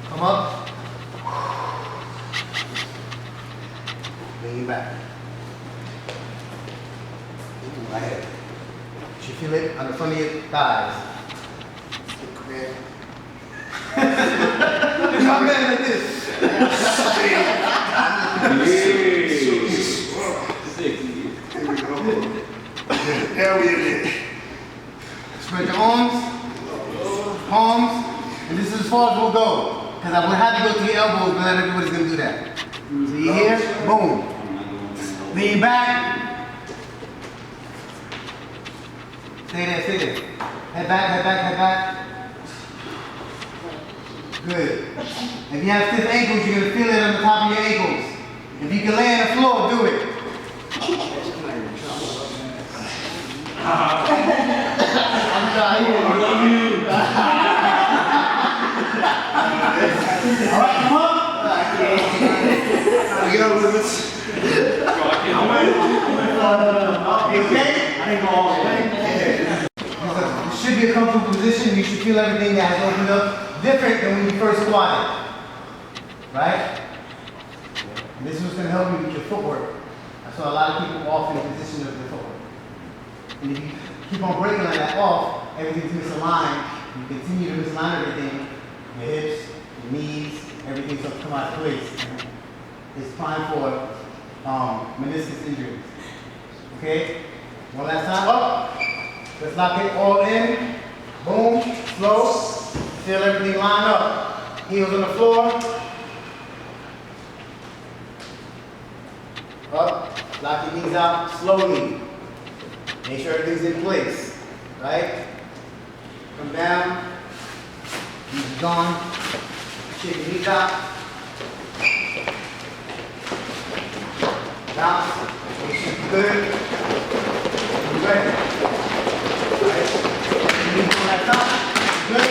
Come up. Lean back. Ooh, right here. You should feel it on the front of your thighs. Y'all man like this. Hell yeah. Spread your arms, palms, and this is as far as we'll go. Because I would have to go to your elbows, but not everybody's going to do that. So you're here, boom. Lean back. Stay there, stay there. Head back, head back, head back. Good. If you have stiff ankles, you're going to feel it on the top of your ankles. If you can lay on the floor, do it. I'm trying. I love you. All right, come on. Get over limits. You okay? I didn't go all the way. It should be a comfortable position. You should feel everything that has opened up different than when you first squatted. Right? And this is what's going to help you with your footwork. I saw a lot of people off in the position of their footwork. And if you keep on breaking like that off, everything's misaligned. You continue to misalign everything. Your hips, your knees, everything's going to come out of place. It's prime for meniscus injuries. Okay? One last time. Up. Let's lock it all in. Boom. Slow. Feel everything line up. Heels on the floor. Up. Lock your knees out slowly. Make sure everything's in place. Right? Come down. Knees gone. Shake your knees out. Bounce. Make sure you're good. You're ready. Right? Knees on that top. Good.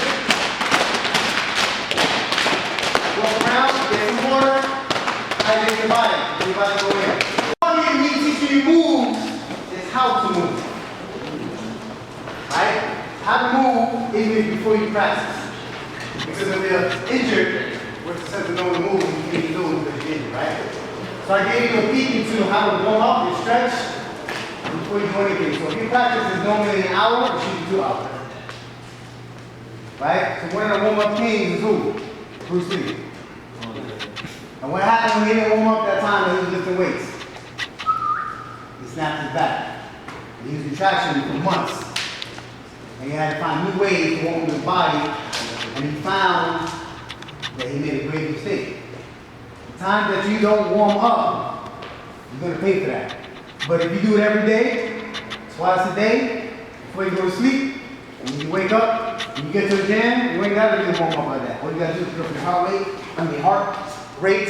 Walk around. Get some water. Hydrate your body. Your body go in. All you need to teach you moves is how to move. Right? How to move even before you practice. Because if you're injured, we're supposed to know the move you can be doing because you're injured, right? So I gave you a peek into how to warm up and stretch before you do anything. So if your practice is normally an hour, it should be 2 hours. Right? So one of the warm-up kings is who? Bruce Lee. And what happened when he didn't warm up that time when he was lifting weights? He snapped his back. And he was in traction for months. And he had to find new ways to warm his body. And he found that he made a great mistake. The time that you don't warm up, you're going to pay for that. But if you do it every day, twice a day, before you go to sleep, and when you wake up, when you get to the gym, you ain't got to really warm up like that. All you got to do is put up your heart rate, heart rate.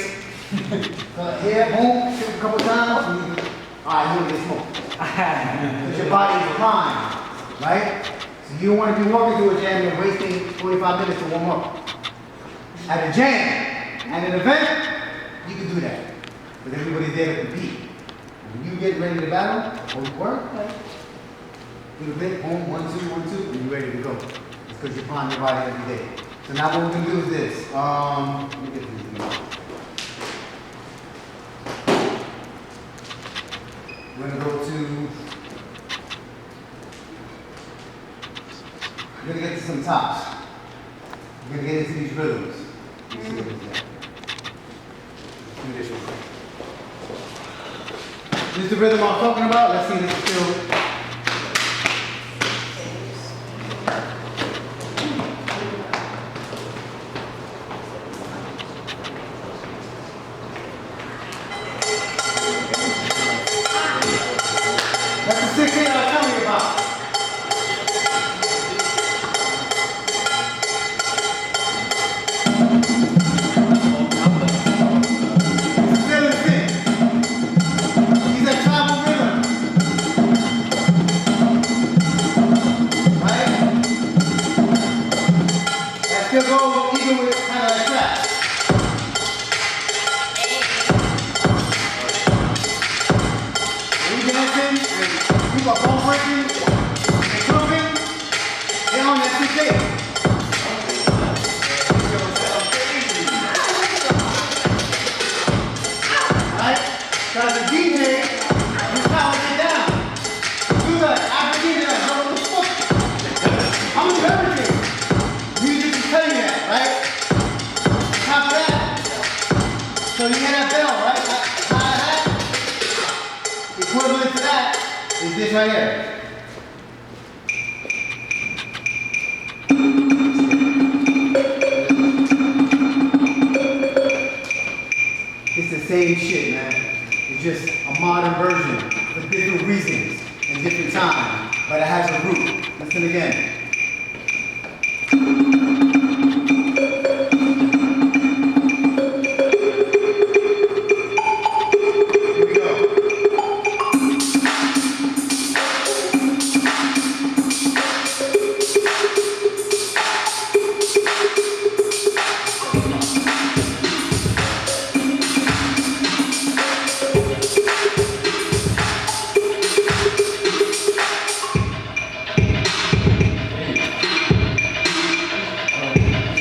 Here, boom, shoot a couple times. And you, all right, you want to get smoked. Because your body is primed, right? So you don't want to be walking to a gym and wasting 45 minutes to warm up. At a gym, at an event, you can do that. But everybody's there to compete. When you get ready to battle, or work, do the bit, boom, 1, 2, 1, 2, and you're ready to go. It's because you prime your body every day. So now what we're going to do is this. Let me get these things. We're going to go to, we're going to get to some tops. We're going to get into these rhythms. Let's see what it is. Do this real quick. This is the rhythm I'm talking about. Let's see this is still. That's the 6 hit I was telling you about. Still in sync. So you hear that bell, right? Hi-hat. Equivalent to that is this right here. It's the same shit, man. It's just a modern version for different reasons and different times, but it has a root. Listen again. Here we go.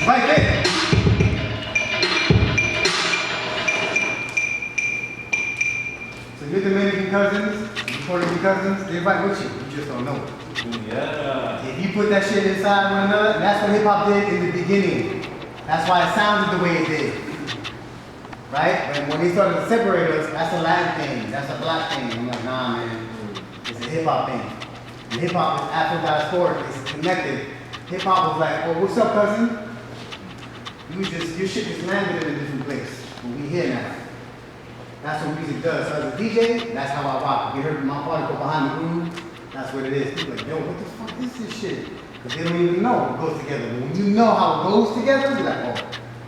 Right there. So your Dominican cousins, your Puerto Rican cousins, they're right with you. You just don't know it. Yeah. If you put that shit inside one another, and that's what hip hop did in the beginning. That's why it sounded the way it did. Right? When they started to separate us, that's a Latin thing, that's a black thing. I'm like, nah, man, it's a hip hop thing. And hip hop is Afro-diasporic, it's connected. Hip hop was like, oh, what's up, cousin? Your shit just landed in a different place. But we here now. That's what music does. So as a DJ, that's how I rock. You heard my particle behind the groove, that's what it is. People are like, yo, what the fuck is this shit? Because they don't even know it goes together. But when you know how it goes together, you're like, oh,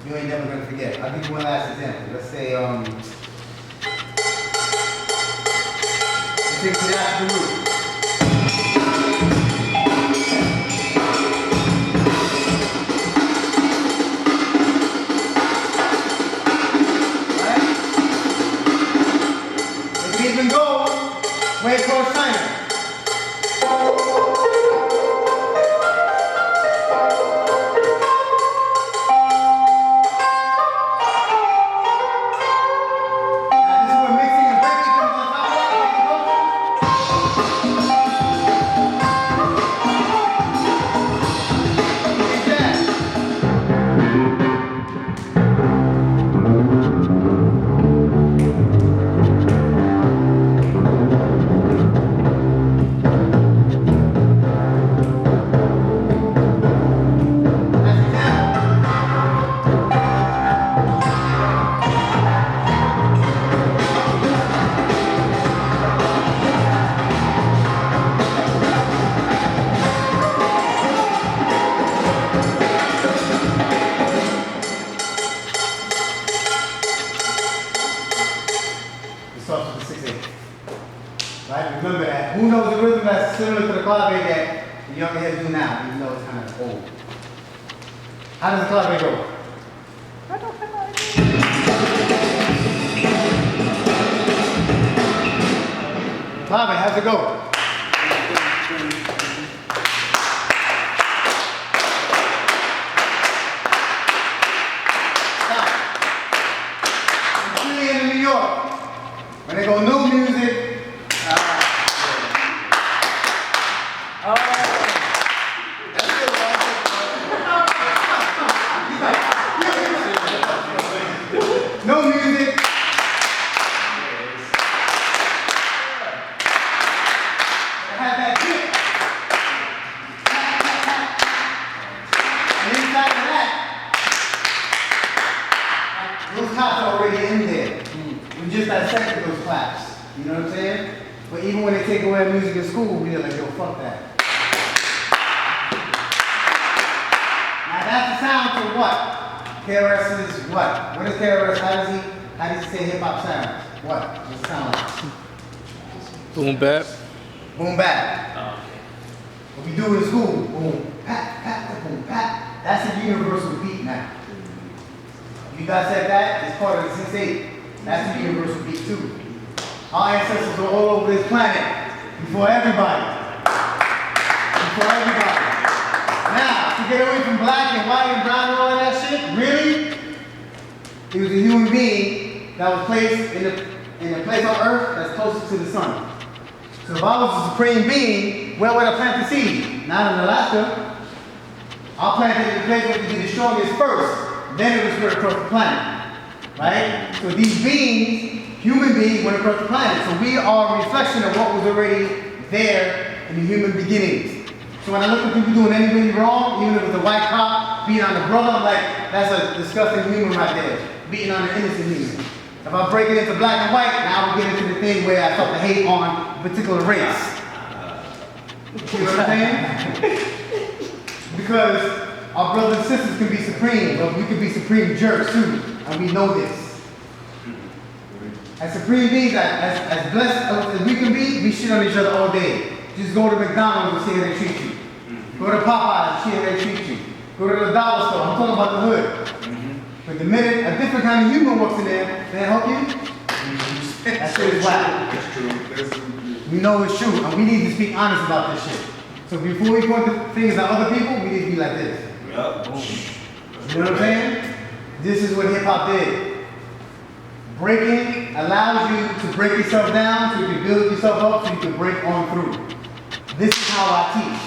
you ain't never gonna forget. I'll give you one last example. Let's say, let's take the root. Even go way across China. Now this is where mixing and breaking comes on top of that. It starts with the 6/8. Right? Remember that. Who knows the rhythm that's similar to the clave that the younger heads do now, even though it's kind of old? How does the clave go? Clave, how's it go? Stop. In Philly and in New York, when they go new music, no music. It has that kick. And inside of that, those claps are already in there. We just dissected those claps. You know what I'm saying? But even when they take away music in school, we're like, yo, fuck that. Now that's the sound to what? KRS is what? What is KRS? How does he say hip hop sounds? What? What's it sound like? Boom bap. Boom bap. What we do in school, boom, pat, pat, boom, pat. That's a universal beat now. You dissect that, it's part of the 6/8. That's a universal beat too. Our ancestors were all over this planet before everybody. Before everybody. Now, to get away from black and white and brown and all of that shit, really? He was a human being that was placed in a place on earth that's closest to the sun. So if I was a supreme being, where would I plant the seed? Not in Alaska. I'll plant it in the place where it can be the strongest first. Then it will spread across the planet. right? So these beings, human beings, went across the planet. So we are a reflection of what was already there in the human beginnings. So when I look at people doing anything wrong, even if it's a white cop beating on a brother, I'm like, that's a disgusting human right there, beating on an innocent human. If I break it into black and white, now we get into the thing where I start to hate on a particular race. You know what I'm saying? Because our brothers and sisters can be supreme, but we can be supreme jerks too, and we know this. As supreme beings, as blessed as we can be, we shit on each other all day. Just go to McDonald's and see how they treat you. Go to Popeyes and see how they treat you. Go to the dollar store. I'm talking about the hood. But the minute a different kind of human walks in there, they help you. That shit is whack. It's true. We know it's true, and we need to speak honest about this shit. So before we point the things at other people, we need to be like this. Yup. You know what I'm saying? This is what hip hop did. Breaking allows you to break yourself down so you can build yourself up so you can break on through. This is how I teach.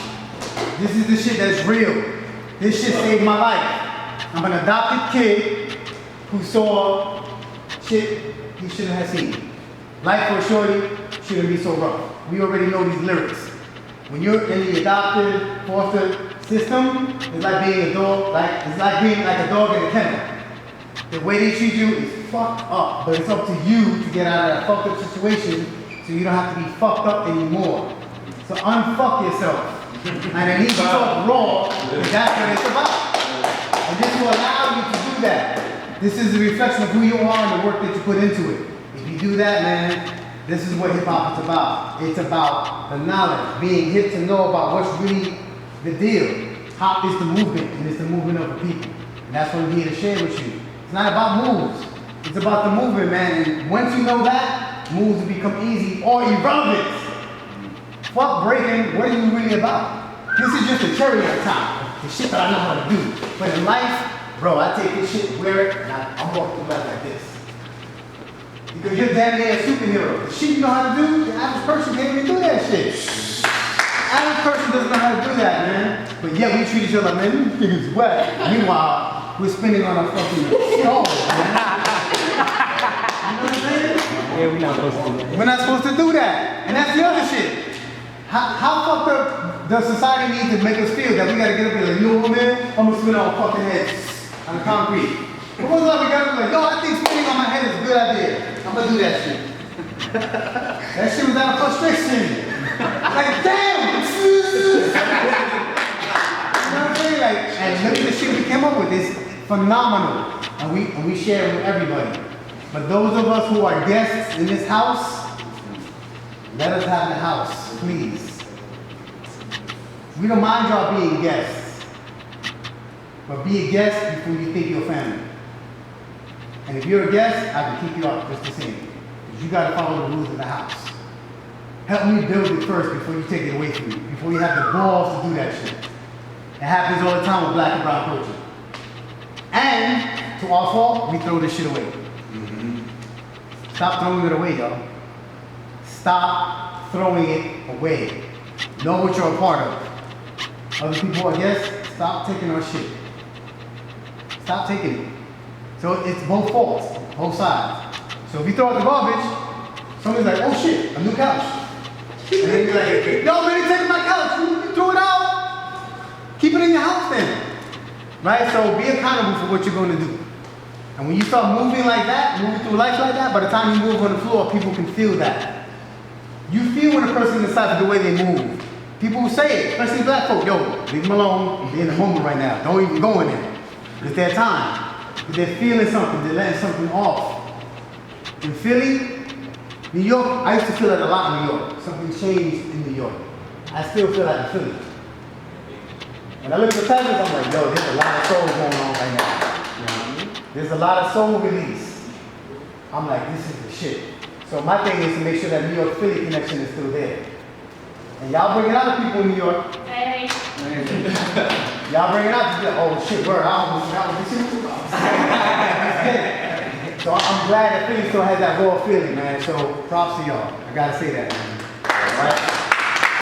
This is the shit that's real. This shit saved my life. I'm an adopted kid who saw shit he shouldn't have seen. Life for a shorty shouldn't be so rough. We already know these lyrics. When you're in the adopted, foster system, it's like being a dog, it's like being like a dog in a kennel. The way they treat you is fucked up, but it's up to you to get out of that fucked up situation so you don't have to be fucked up anymore. So unfuck yourself. And then you talk raw, because that's what it's about. And this will allow you to do that. This is a reflection of who you are and the work that you put into it. If you do that, man, this is what hip hop is about. It's about the knowledge, being hip to know about what's really the deal. Hop is the movement, and it's the movement of the people. And that's what I'm here to share with you. It's not about moves. It's about the movement, man. And once you know that, moves will become easy or irrelevant. Fuck breaking, what are you really about? This is just a cherry on top. The shit that I know how to do. But in life, bro, I take this shit, wear it, and I'm walking through life like this. Because you're damn near a superhero. The shit you know how to do, the average person can't even do that shit. The average person doesn't know how to do that, man. But yeah, we treat each other like, man, these niggas whack. Meanwhile, we're spinning on a fucking stone, man. You know what I'm saying? Yeah, we're not supposed to do that. We're not supposed to do that. And that's the other shit. How fucked up does society need to make us feel that we gotta get up here like, you know what, man? I'm gonna spin on fucking heads on the concrete. But what's up, we gotta be like, yo, I think spinning on my head is a good idea. I'm gonna do that shit. That shit was out of frustration. Like, damn! You know what I'm saying? Like, and look at the shit we came up with. It's phenomenal. And we share it with everybody. But those of us who are guests in this house, let us have the house, please. We don't mind y'all being guests. But be a guest before you think you're family. And if you're a guest, I can keep you up just the same. Because you gotta follow the rules of the house. Help me build it first before you take it away from me. Before you have the balls to do that shit. It happens all the time with black and brown culture. And, to our fault, we throw this shit away. Stop throwing it away, y'all. Stop throwing it away. Know what you're a part of. Other people are guests, stop taking our shit. Stop taking it. So it's both faults, both sides. So if you throw out the garbage, somebody's like, oh shit, a new couch. And then you're like, yo, man, you taking my couch. You threw it out. Keep it in your house then. Right? So be accountable for what you're going to do. And when you start moving like that, moving through life like that, by the time you move on the floor, people can feel that. You feel when a person decides the way they move. People will say it, especially black folk, yo, leave them alone. They're in the moment right now. Don't even go in there. It's their time. If they're feeling something, they're letting something off. In Philly, New York, I used to feel that a lot in New York. Something changed in New York. I still feel that in Philly. When I look at the titles, I'm like, yo, there's a lot of soul going on right now. You know what I mean? There's a lot of soul release. I'm like, this is the shit. So my thing is to make sure that New York Philly connection is still there. And y'all bringing out the people in New York. Hey. Y'all bringing out the people. Oh shit, word, I almost forgot what this shit was. So I'm glad that Philly still has that raw feeling, man. So props to y'all. I gotta say that, man.